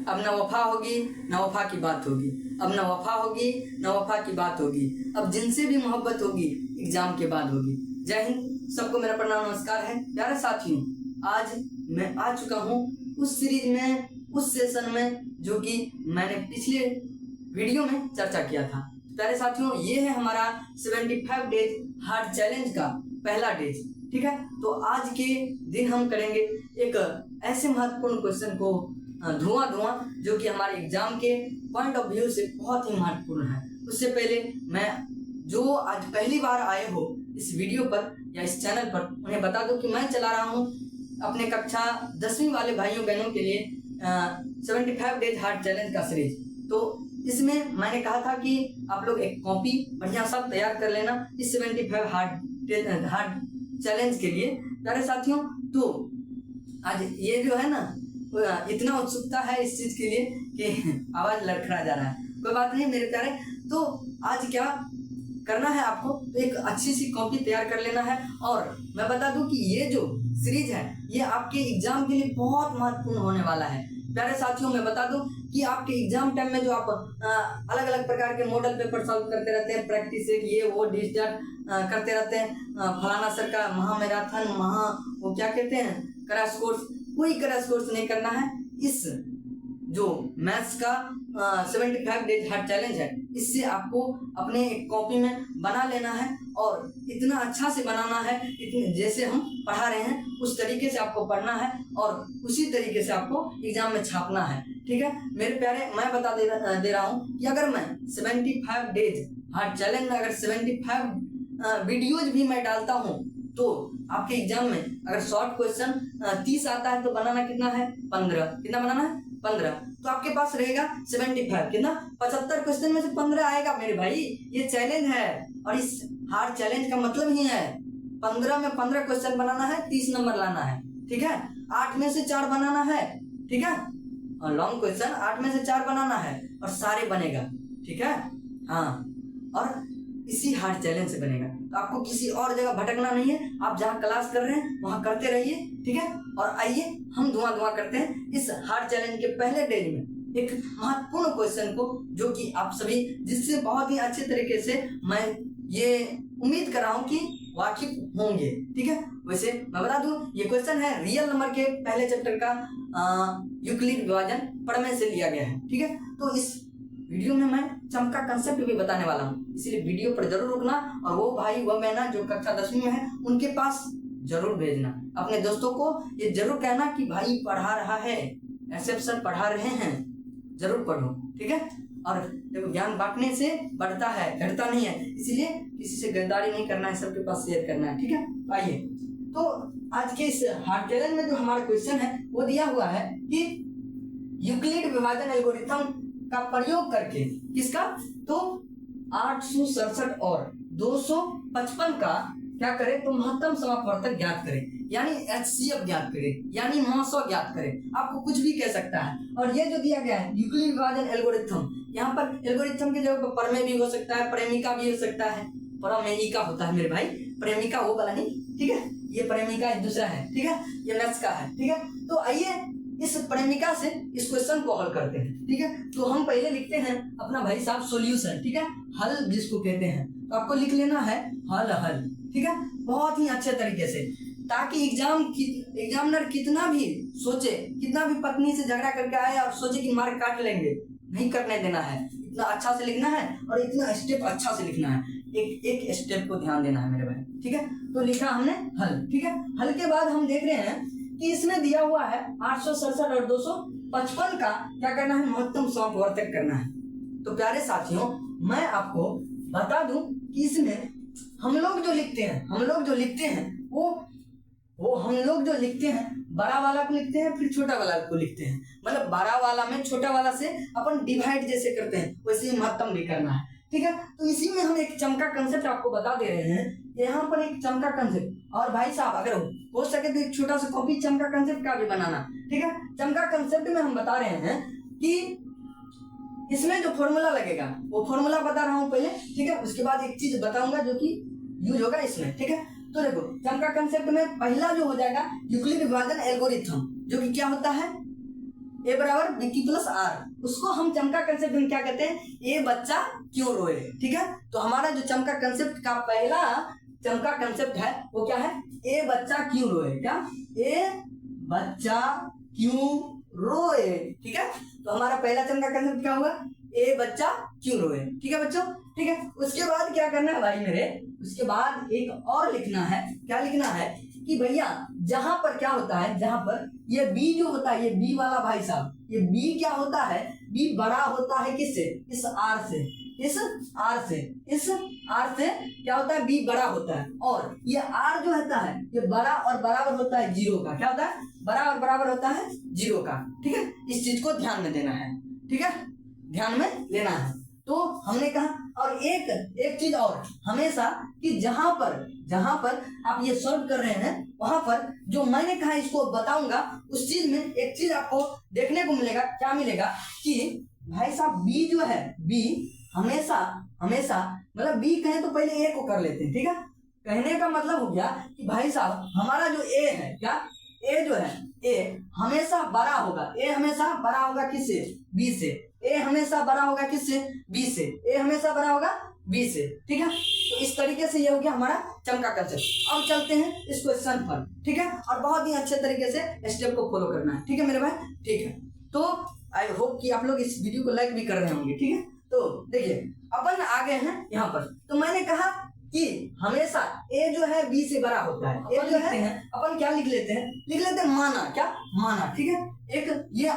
अब न वफा होगी न वफा की बात होगी, अब न वफा होगी न वफा की बात होगी, अब जिनसे भी मोहब्बत होगी एग्जाम के बाद होगी। जय हिंद, सबको मेरा प्रणाम नमस्कार है। प्यारे साथियों, आज मैं आ चुका हूँ उस सीरीज में, उस सेशन में जो कि मैंने पिछले वीडियो में चर्चा किया था। प्यारे साथियों, ये है हमारा 75 डेज हार्ड चैलेंज का पहला डेज। ठीक है, तो आज के दिन हम करेंगे एक ऐसे महत्वपूर्ण क्वेश्चन को धुआं जो कि हमारे एग्जाम के पॉइंट ऑफ व्यू से बहुत ही महत्वपूर्ण है। उससे पहले मैं जो आज पहली बार आए हो इस वीडियो पर या इस चैनल पर, उन्हें बता दूं कि मैं चला रहा हूं अपने कक्षा 10वीं वाले भाइयों बहनों के लिए 75 डेज हार्ड चैलेंज का सीरीज। तो इसमें मैंने कहा था कि आप लोग एक कॉपी बढ़िया सब तैयार कर लेना इस 75 हार्ड चैलेंज के लिए। प्यारे साथियों, तो आज ये जो है ना, इतना उत्सुकता है इस चीज के लिए कि आवाज लड़खड़ा जा रहा है। कोई बात नहीं मेरे प्यारे, तो आज क्या करना है आपको, तो एक अच्छी सी कॉपी तैयार कर लेना है। और मैं बता दूं कि ये जो सीरीज है ये आपके एग्जाम के लिए बहुत महत्वपूर्ण होने वाला है। प्यारे साथियों, मैं बता दूं कि आपके एग्जाम टाइम में जो आप अलग अलग प्रकार के मॉडल पेपर सॉल्व करते रहते हैं, प्रैक्टिस ये वो डिस्टार्ट करते रहते हैं, फलाना सर का महामैराथन वो क्या कहते हैं क्रैश कोर्स, कोई क्रैश कोर्स नहीं करना है। इस जो मैथ्स का 75 डेज हार्ड चैलेंज है, इससे आपको अपने एक कॉपी में बना लेना है और इतना अच्छा से बनाना है, इतने जैसे हम पढ़ा रहे हैं उस तरीके से आपको पढ़ना है और उसी तरीके से आपको एग्जाम में छापना है। ठीक है मेरे प्यारे, मैं बता दे रहा हूँ कि अगर मैं 75 डेज हार्ड चैलेंज में अगर 75 वीडियोज भी मैं डालता हूँ तो आपके एग्जाम में अगर शॉर्ट क्वेश्चन 30 आता है तो बनाना कितना है 15, कितना बनाना है 15, तो आपके पास रहेगा 75, कितना 75 क्वेश्चन में से 15 आएगा मेरे भाई। ये चैलेंज है और इस हार्ड चैलेंज का मतलब ही है 15 में 15 क्वेश्चन बनाना है, 30 नंबर लाना है। ठीक है, 8 में से 4 बनाना है। ठीक है, और लॉन्ग क्वेश्चन 8 में से 4 बनाना है और सारे बनेगा। ठीक है, हाँ, और इसी हार्ड चैलेंज से बनेगा। तो आपको किसी और जगह भटकना नहीं है, आप जहाँ क्लास कर रहे हैं वहां करते रहिए। ठीक है, और आइए हम धुआं करते हैं इस हार्ड चैलेंज के पहले डेज में एक महत्वपूर्ण क्वेश्चन को, जो कि आप सभी जिससे बहुत ही अच्छे तरीके से मैं ये उम्मीद कर रहा हूँ कि वाकिफ होंगे। ठीक है, वैसे मैं बता दूं ये क्वेश्चन है रियल नंबर के पहले चैप्टर का यूक्लिड विभाजन प्रमेय से लिया गया है। ठीक है, तो इस वीडियो में मैं चमका कंसेप्ट भी बताने वाला हूँ, इसलिए वीडियो पर जरूर रुकना और वो भाई वो बहना जो कक्षा 10वीं में है उनके पास जरूर भेजना। अपने दोस्तों को ये जरूर कहना कि भाई पढ़ा रहा है, ऐसे सर पढ़ा रहे हैं, जरूर पढ़ो। ठीक है, और देखो ज्ञान बांटने से बढ़ता है, घटता नहीं है, इसीलिए किसी से गद्दारी नहीं करना है, सबके पास शेयर करना है। ठीक है, आइए तो आज के इस हार्ड चैलेंज में जो हमारा क्वेश्चन है वो दिया हुआ है कि यूक्लिड विभाजन एल्गोरिथम का प्रयोग करके किसका, तो 867 और 255 का क्या करें, तो महत्तम समापवर्तक ज्ञात करें, यानी HCF ज्ञात करें, यानी महासौ ज्ञात करें। आपको कुछ भी कह सकता है। और ये जो दिया गया है यूक्लिड विभाजन एल्गोरिथम, यहाँ पर एल्गोरिथम की जगह पर प्रमेय भी हो सकता है, प्रेमिका भी हो सकता है, प्रमेयिका होता है मेरे भाई, प्रेमिका वो वाला नहीं। ठीक है, ये प्रेमिका दूसरा है। ठीक है, ये मैथ्स का है। ठीक है, तो आइए इस प्रेमिका से इस क्वेश्चन को हल करते हैं। ठीक है, तो हम पहले लिखते हैं अपना भाई साहब सॉल्यूशन। ठीक है, हल जिसको कहते हैं, तो आपको लिख लेना है हल। ठीक है, बहुत ही अच्छे तरीके से, ताकि एग्जामिनर कितना भी सोचे, कितना भी पत्नी से झगड़ा करके आए और सोचे कि मार्क काट लेंगे, नहीं करने देना है। इतना अच्छा से लिखना है और इतना स्टेप अच्छा से लिखना है, एक स्टेप को ध्यान देना है मेरे भाई। ठीक है, तो लिखा हमने हल। ठीक है, हल के बाद हम देख रहे हैं कि इसमें दिया हुआ है 867 और 255 का क्या करना है, महत्तम समापवर्तक करना है। तो प्यारे साथियों, मैं आपको बता दूं कि इसमें हम लोग जो लिखते हैं बड़ा वाला को लिखते हैं, फिर छोटा वाला को लिखते हैं। मतलब बड़ा वाला में छोटा वाला से अपन डिवाइड जैसे करते हैं वैसे ही महत्तम भी करना है। ठीक है, तो इसी में हम एक चमका कंसेप्ट आपको बता दे रहे हैं, यहाँ पर एक चमका कंसेप्ट। और भाई साहब अगर हो सके तो एक छोटा सा कॉपी चमका कंसेप्ट का भी बनाना। ठीक है, चमका कंसेप्ट में हम बता रहे हैं कि इसमें जो फॉर्मूला लगेगा वो फॉर्मूला बता रहा हूं पहले। ठीक है, उसके बाद एक चीज बताऊंगा जो कि यूज होगा इसमें। ठीक है, तो देखो चमका कंसेप्ट में पहला जो हो जाएगा यूक्लिड विभाजन एल्गोरिथम, जो कि क्या होता है, ए बराबर बी क्यू प्लस आर, उसको हम चमका कंसेप्ट में क्या कहते हैं, ए बच्चा क्यों रोए। ठीक है, तो हमारा जो चमका कंसेप्ट का पहला चमका कंसेप्ट है वो क्या है, ए बच्चा क्यों रोए। क्या, ए बच्चा क्यों रोए। ठीक है, तो हमारा पहला चमका कंसेप्ट क्या होगा, ए बच्चा क्यों रोए। ठीक है बच्चों, ठीक है। उसके बाद क्या करना है भाई मेरे, उसके बाद एक और लिखना है। क्या लिखना है कि भैया जहां पर क्या होता है, जहां पर ये बी जो होता है, ये बी वाला भाई साहब, ये बी क्या होता है, बी बड़ा होता है किससे, इस आर से, इस आर से, इस आर से क्या होता है, बी बड़ा होता है। और ये आर जो होता है ये बड़ा और बराबर होता है जीरो का। क्या होता है, बड़ा और बराबर होता है जीरो का। ठीक है, इस चीज को ध्यान में देना है। ठीक है, ध्यान में लेना है। तो हमने कहा, और एक चीज और, हमेशा कि जहां पर आप ये सॉल्व कर रहे हैं वहां पर जो मैंने कहा इसको बताऊंगा, उस चीज में एक चीज आपको देखने को मिलेगा। क्या मिलेगा कि भाई साहब बी जो है, बी हमेशा मतलब बी कहें तो पहले ए को कर लेते हैं। ठीक है, कहने का मतलब हो गया कि भाई साहब हमारा जो ए है, क्या ए जो है, ए हमेशा बड़ा होगा, ए हमेशा बड़ा होगा किससे, बी से। ए हमेशा बड़ा होगा किससे, बी से। ए हमेशा बड़ा होगा बी से। ठीक है, तो इस तरीके से ये हो गया हमारा चमका कंसेप्ट। अब चलते हैं इस क्वेश्चन पर। ठीक है, और बहुत ही अच्छे तरीके से स्टेप को फॉलो करना है। ठीक है मेरे भाई, ठीक है। तो आई होप कि आप लोग इस वीडियो को लाइक भी कर रहे होंगे। ठीक है, तो देखिए अपन आ गए हैं यहाँ पर। तो मैंने कहा कि हमेशा ए जो है बी से बड़ा होता है। ए जो है अपन क्या लिख लेते हैं, माना। क्या, माना। ठीक है, एक ये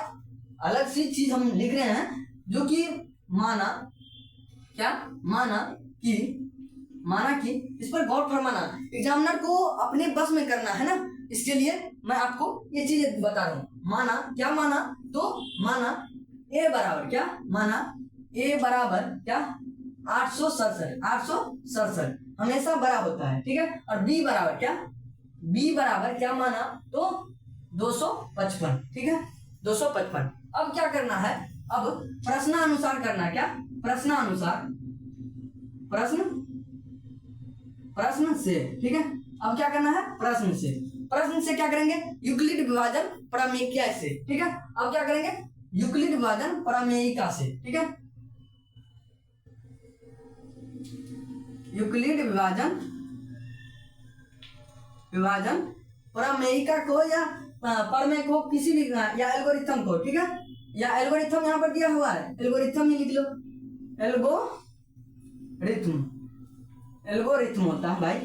अलग सी चीज हम लिख रहे हैं जो कि माना, क्या, माना कि इस पर गौर फरमाना, एग्जामिनर को अपने बस में करना है ना, इसके लिए मैं आपको ये चीज बता रहा हूँ। माना, क्या माना, तो माना ए बराबर, क्या माना, ए बराबर क्या 867 हमेशा बड़ा होता है। ठीक है, और बी बराबर क्या, बी बराबर क्या माना, तो 255। ठीक है, 255। अब क्या करना है, अब प्रश्नानुसार करना है। क्या, प्रश्नानुसार, प्रश्न से। ठीक है, अब क्या करना है, प्रश्न से क्या करेंगे, यूक्लिड विभाजन प्रमेयिका से। ठीक है, अब क्या करेंगे, यूक्लिड विभाजन प्रमेयिका से। ठीक है, यूक्लिड विभाजन प्रमेयिका को या प्रमेय को, किसी भी, या एल्गोरिथम को। ठीक है, या एल्गोरिथम यहाँ पर दिया हुआ है, एल्गोरिथम ही लिख लो। एल्गोरिथम होता है भाई,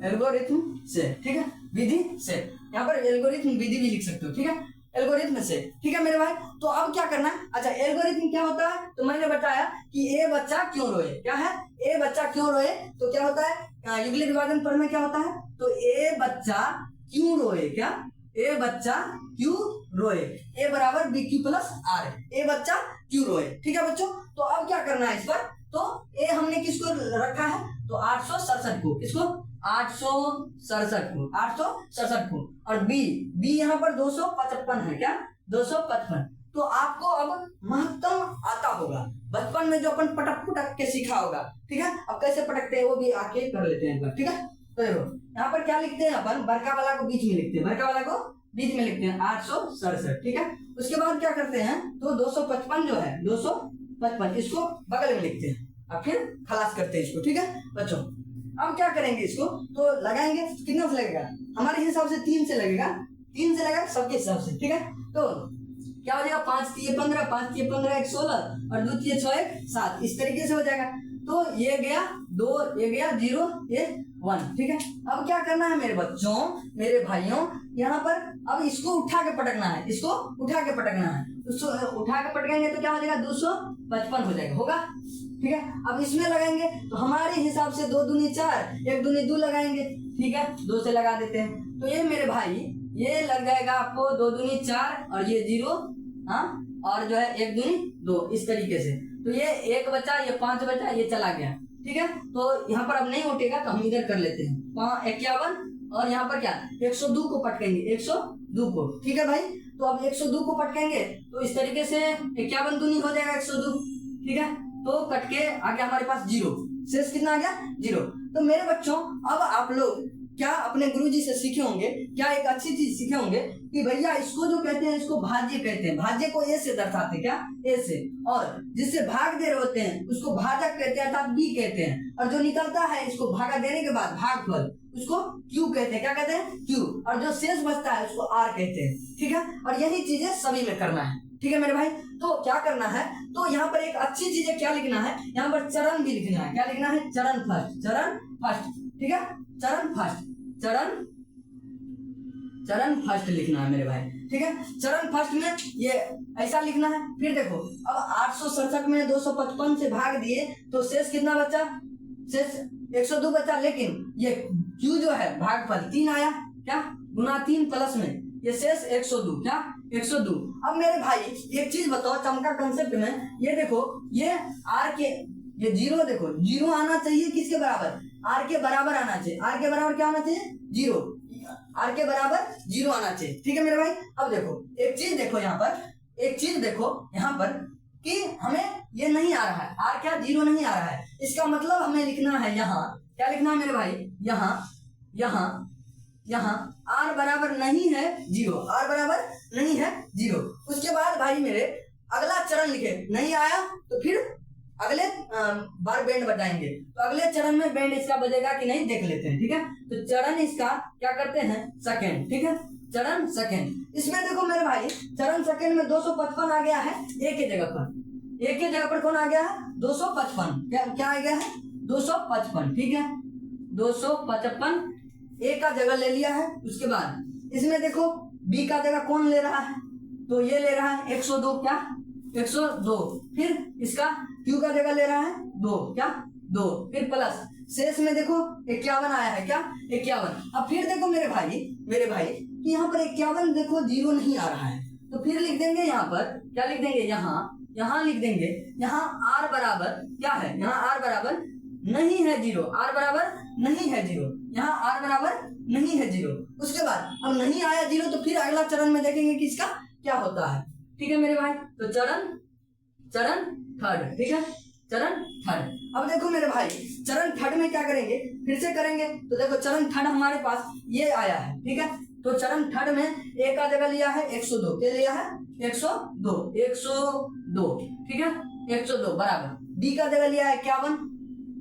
एल्गोरिथम से। ठीक है, विधि से, यहाँ पर एल्गोरिथम विधि भी लिख सकते हो। ठीक है, एल्गोरिथम से। ठीक है मेरे भाई, तो अब क्या करना है, अच्छा एल्गोरिथम क्या होता है, तो मैंने बताया कि ए बच्चा क्यों रोए। क्या है, ए बच्चा क्यों रोए, तो क्या होता है, यूक्लिड विभाजन प्रमेय क्या होता है, तो ए बच्चा क्यों रोए। क्या, ए बच्चा क्यों रोए, ए बराबर बी क्यू प्लस आर, ए बच्चा क्यों रोए। ठीक है बच्चों, तो अब क्या करना है इस पर, तो ए हमने किसको रखा है, तो 867 को, किसको, 867 को, और बी यहाँ पर 255 है। क्या, 255। तो आपको अब महत्तम आता होगा, बचपन में जो अपन पटक के सीखा होगा। ठीक है, अब कैसे पटकते हैं वो भी आके कर लेते हैं। ठीक है, तो यहाँ पर क्या लिखते हैं अपन, बड़का वाला को बीच में लिखते हैं, 867। ठीक है, उसके बाद क्या करते हैं, तो 255 जो है, 255 इसको बगल में लिखते हैं, अब फिर खलास करते हैं इसको। ठीक है बच्चों, अब क्या करेंगे इसको, तो लगाएंगे, कितना से लगेगा, हमारे हिसाब से 3 से लगेगा, सबके हिसाब से। ठीक है, तो क्या हो जाएगा, 5 3 15, 5 3 15 1 16, और 2 3 6 1 7, इस तरीके से हो जाएगा। तो ये गया 2, ये गया 0, ये 1। ठीक है, अब क्या करना है मेरे बच्चों, मेरे भाइयों, यहाँ पर अब इसको उठा के पटकना है, इसको उठा के पटकना है। तो उठा के पटकेंगे तो क्या हो जाएगा, 255 हो जाएगा, होगा। ठीक है, अब इसमें लगाएंगे तो हमारे हिसाब से 2 दूनी 4, 1 दूनी 2 लगाएंगे। ठीक है, 2 से लगा देते हैं, तो ये मेरे भाई ये लग जाएगा आपको 2 दूनी 4, और ये 0, हाँ, और जो है 1 दूनी 2, इस तरीके से। तो ये 1 बचा, ये 5 बचा, ये चला गया। ठीक है, तो यहाँ पर अब नहीं उठेगा तो हम इधर कर लेते हैं 51, और यहाँ पर क्या 102 को पटकेंगे, 102 को। ठीक है भाई, तो अब 102 को पटकेंगे तो इस तरीके से 51 दूनी हो जाएगा 102। ठीक है, तो कट के आ गया हमारे पास 0, शेष कितना आ गया, 0। तो मेरे बच्चों अब आप लोग क्या अपने गुरुजी से सीखे होंगे, क्या एक अच्छी चीज सीखे होंगे कि भैया इसको जो कहते हैं इसको भाज्य कहते हैं, भाज्य को ए से दर्शाते हैं, क्या ए से, और जिससे भाग दे रहे होते हैं उसको भाजक कहते हैं अर्थात बी कहते हैं, और जो निकलता है इसको भागा देने के बाद भागफल उसको क्यू कहते हैं, क्या कहते हैं क्यू, और जो शेष बचता है उसको आर कहते हैं, ठीक है। और यही चीजें सभी में करना है, ठीक है मेरे भाई। तो क्या करना है, तो यहाँ पर एक अच्छी चीज है, क्या लिखना है यहाँ पर चरण भी लिखना है, क्या लिखना है चरण फर्स्ट, चरण फर्स्ट, ठीक है, चरण फर्स्ट, चरण फर्स्ट लिखना है मेरे भाई, ठीक है। चरण फर्स्ट में ये ऐसा लिखना है। फिर देखो अब 867 में 255 से भाग दिए तो शेष कितना बचा, शेष 102 बचा, लेकिन ये क्यू जो है भागफल 3 आया, क्या गुना 3 प्लस में ये शेष 102, क्या 102। अब मेरे भाई एक चीज बताओ चमका कंसेप्ट में, ये देखो ये आर के ये जीरो, देखो जीरो आना चाहिए किसके बराबर, आर के बराबर आना चाहिए, आर के बराबर क्या आना चाहिए जीरो, आर के बराबर जीरो आना चाहिए, ठीक है मेरे भाई। अब देखो एक चीज देखो यहाँ पर, एक चीज देखो यहाँ पर कि हमें ये नहीं आ रहा है, आर क्या जीरो नहीं आ रहा है, इसका मतलब हमें लिखना है यहाँ, क्या लिखना है मेरे भाई यहाँ आर बराबर नहीं है जीरो, आर बराबर नहीं है जीरो। उसके बाद भाई मेरे अगला चरण लिखे, नहीं आया तो फिर अगले बार बैंड बजाएंगे, तो अगले चरण में बैंड इसका बजेगा कि नहीं देख लेते हैं, ठीक है। तो चरण इसका क्या करते हैं सेकंड, ठीक है, चरण सेकंड। इसमें देखो मेरे भाई चरण सेकंड में 255 आ गया है, एक ही जगह पर कौन आ गया है 255, क्या आ गया है 255, ठीक है 255 ए का जगह ले लिया है। उसके बाद इसमें देखो बी का जगह कौन ले रहा है, तो ये ले रहा है 102, क्या 102, फिर इसका क्यू का जगह ले रहा है 2, क्या 2, फिर प्लस शेष में देखो 51 आया है, क्या 51। अब फिर देखो मेरे भाई कि यहाँ पर 51 देखो जीरो नहीं आ रहा है, तो फिर लिख देंगे यहाँ पर, क्या लिख देंगे यहाँ लिख देंगे, यहाँ आर बराबर क्या है, यहाँ आर बराबर नहीं है जीरो, आर बराबर नहीं है जीरो, यहाँ आर बराबर नहीं है जीरो। उसके बाद अब नहीं आया जीरो तो फिर अगला चरण में देखेंगे कि इसका क्या होता है, ठीक है मेरे भाई। तो चरण थर्ड, ठीक है चरण थर्ड। अब देखो मेरे भाई चरण थर्ड में क्या करेंगे, फिर से करेंगे, तो देखो चरण थर्ड हमारे पास ये आया है, ठीक है। तो चरण थर्ड में ए का जगह लिया है 102, क्या लिया है 102, ठीक है 102 बराबर बी का जगह लिया है 51,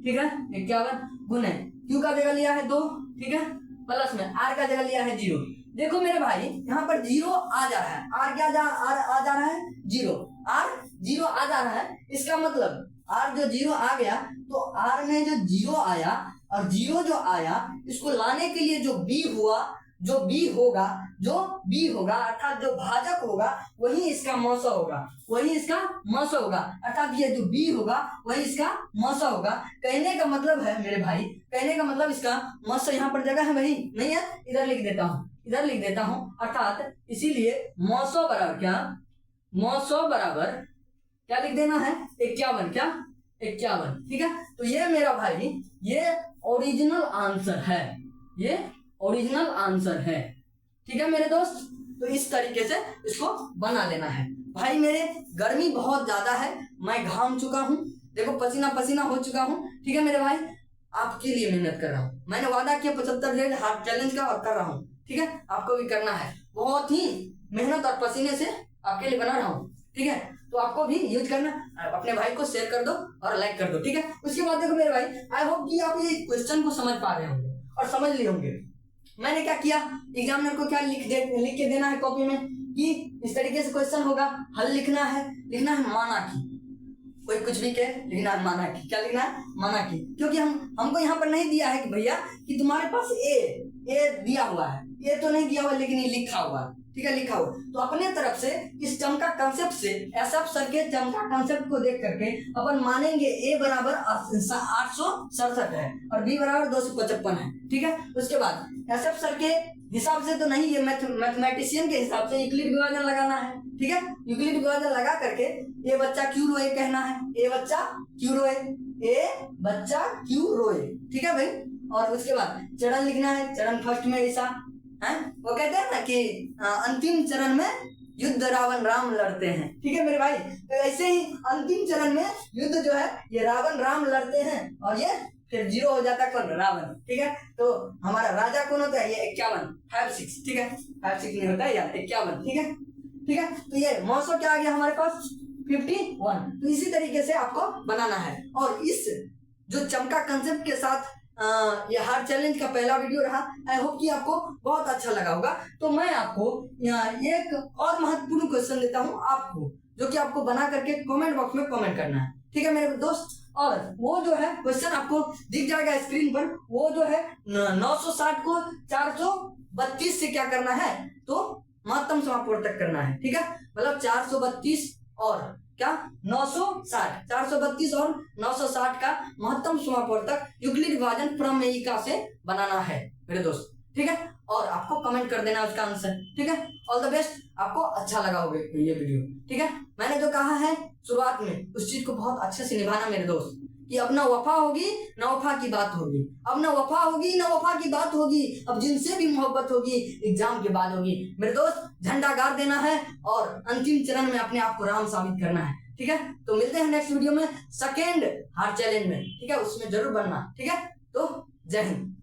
ठीक है 51 गुने क्यू का जगह लिया है 2, ठीक है प्लस में आर का जगह लिया है 0। देखो मेरे भाई यहाँ पर जीरो आ जा रहा है, आर क्या आर आ जा रहा है जीरो, आर जीरो आ जा रहा है, इसका मतलब आर जो जीरो आ गया, तो आर में जो जीरो आया और जीरो जो आया इसको लाने के लिए जो बी होगा अर्थात जो भाजक होगा वही इसका मौसा होगा, अर्थात ये जो बी होगा वही इसका मौसा होगा। कहने का मतलब है मेरे भाई, इसका मौसा यहाँ पर जगह है भाई नहीं है, इधर लिख देता हूँ, अर्थात इसीलिए मौसा बराबर क्या लिख देना है 51, क्या 51, ठीक है। तो ये मेरा भाई ये ओरिजिनल आंसर है, ठीक है मेरे दोस्त। तो इस तरीके से इसको बना लेना है भाई। मेरे गर्मी बहुत ज्यादा है, मैं घाम चुका हूँ, देखो पसीना हो चुका हूँ, ठीक है मेरे भाई। आपके लिए मेहनत कर रहा हूँ, मैंने वादा किया 75 डेज हार्ट चैलेंज का और कर रहा हूँ, ठीक है आपको भी करना है, बहुत ही मेहनत और पसीने से आपके लिए बना रहा हूँ, ठीक है। तो आपको भी यूज करना, अपने भाई को शेयर कर दो और लाइक कर दो, ठीक है। उसके बाद देखो मेरे भाई आई होप कि आप ये क्वेश्चन को समझ पा रहे होंगे और समझ लिए होंगे। मैंने क्या किया, एग्जामिनर को क्या लिख के देना है कॉपी में कि इस तरीके से क्वेश्चन होगा, हल लिखना है माना की, कोई कुछ भी कहे लिखना है माना की, क्या लिखना है माना की, क्योंकि हमको यहाँ पर नहीं दिया है कि भैया कि तुम्हारे पास ए दिया हुआ है, ये तो नहीं दिया हुआ लेकिन ये लिखा हुआ है, ठीक है लिखा हुआ। तो अपने तरफ से इस चमका कंसेप्ट से एसएफ सर के चमका कंसेप्ट को देख करके अपन मानेंगे ए बराबर 867 है और बी बराबर 255 है, ठीक है। उसके बाद एसएफ सर के हिसाब से तो नहीं, ये मैथमेटिशियन के हिसाब से यूक्लिड विभाजन लगाना है, ठीक है। यूक्लिड विभाजन लगा करके ए बच्चा क्यू रोए कहना है, ए बच्चा क्यू रोए, ठीक है भाई। और उसके बाद चरण लिखना है, चरण फर्स्ट में ऐसा है, वो कहते हैं ना कि अंतिम चरण में युद्ध रावण राम लड़ते हैं, ठीक है मेरे भाई। तो ऐसे ही अंतिम चरण में युद्ध जो है ये रावण राम लड़ते हैं और ये फिर 0 हो जाता है कौन, रावण। ठीक है, तो हमारा राजा कौन होता है, ये 51, 56। ठीक है, 56 नहीं होता है यार, 51। ठीक है, ठीक है, तो ये मौसम क्या आ गया हमारे पास, 51। तो इसी तरीके से आपको बनाना है। और इस जो चमका कंसेप्ट के साथ ये हार्ड चैलेंज का पहला वीडियो रहा। आई होप कि आपको बहुत अच्छा लगा होगा। तो मैं आपको यहाँ एक और महत्वपूर्ण क्वेश्चन देता हूँ आपको, जो कि आपको बना करके कमेंट बॉक्स में कमेंट करना है। ठीक है मेरे दोस्त, और वो जो है क्वेश्चन आपको दिख जाएगा स्क्रीन पर। वो जो है 960 को 432 से क्या करना है, तो महत्तम समापवर्तक करना है। ठीक है, मतलब 432 और क्या 960, 432 और 960 का महत्तम समापवर्तक यूक्लिड विभाजन प्रमेयिका से बनाना है मेरे दोस्त। ठीक है, और आपको कमेंट कर देना उसका आंसर। ठीक है, ऑल द बेस्ट, आपको अच्छा लगा होगा ये वीडियो। ठीक है, मैंने जो कहा है शुरुआत में उस चीज को बहुत अच्छे से निभाना मेरे दोस्त, कि अब ना वफा होगी ना वफा की बात होगी, अब ना वफा होगी ना वफा की बात होगी, अब जिनसे भी मोहब्बत होगी एग्जाम के बाद होगी। मेरे दोस्त, झंडा गाड़ देना है और अंतिम चरण में अपने आप को राम साबित करना है। ठीक है, तो मिलते हैं नेक्स्ट वीडियो में, सेकेंड हार्ड चैलेंज में। ठीक है, उसमें जरूर बनना। ठीक है, तो जय हिंद।